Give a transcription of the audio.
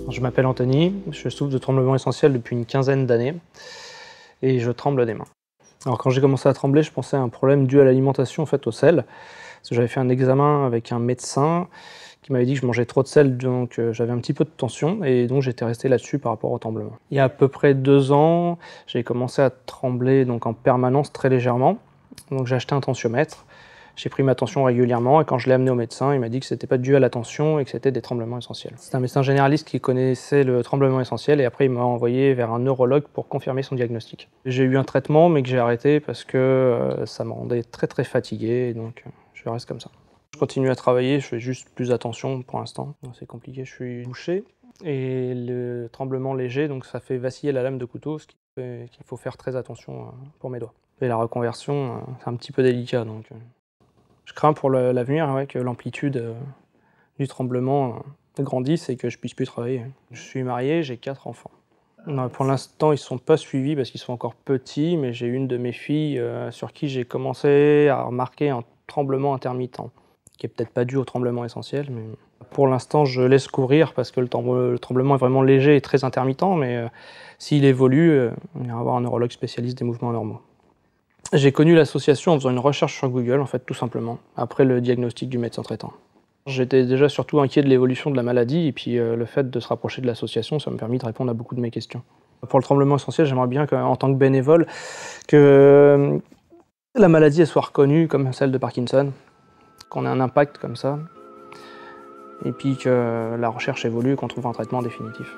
Je m'appelle Anthony, je souffre de tremblements essentiels depuis une quinzaine d'années et je tremble des mains. Alors quand j'ai commencé à trembler, je pensais à un problème dû à l'alimentation en fait au sel. Parce que j'avais fait un examen avec un médecin qui m'avait dit que je mangeais trop de sel, donc j'avais un petit peu de tension et donc j'étais resté là-dessus par rapport au tremblement. Il y a à peu près 2 ans, j'ai commencé à trembler donc en permanence très légèrement. Donc j'ai acheté un tensiomètre. J'ai pris ma tension régulièrement et quand je l'ai amené au médecin, il m'a dit que c'était pas dû à la tension et que c'était des tremblements essentiels. C'est un médecin généraliste qui connaissait le tremblement essentiel et après il m'a envoyé vers un neurologue pour confirmer son diagnostic. J'ai eu un traitement mais que j'ai arrêté parce que ça me rendait très fatigué, donc je reste comme ça. Je continue à travailler, je fais juste plus attention pour l'instant. C'est compliqué, je suis bouché et le tremblement léger, donc ça fait vaciller la lame de couteau, ce qui fait qu'il faut faire très attention pour mes doigts. Et la reconversion, c'est un petit peu délicat donc. Je crains pour l'avenir, ouais, que l'amplitude du tremblement grandisse et que je puisse plus travailler. Je suis marié, j'ai 4 enfants. Non, pour l'instant, ils ne sont pas suivis parce qu'ils sont encore petits, mais j'ai une de mes filles sur qui j'ai commencé à remarquer un tremblement intermittent, qui est peut-être pas dû au tremblement essentiel, mais pour l'instant, je laisse courir parce que le tremblement est vraiment léger et très intermittent, mais s'il évolue, on ira voir un neurologue spécialiste des mouvements normaux. J'ai connu l'association en faisant une recherche sur Google, en fait, tout simplement, après le diagnostic du médecin traitant. J'étais déjà surtout inquiet de l'évolution de la maladie, et puis le fait de se rapprocher de l'association, ça m'a permis de répondre à beaucoup de mes questions. Pour le tremblement essentiel, j'aimerais bien, en tant que bénévole, que la maladie elle soit reconnue comme celle de Parkinson, qu'on ait un impact comme ça, et puis que la recherche évolue et qu'on trouve un traitement définitif.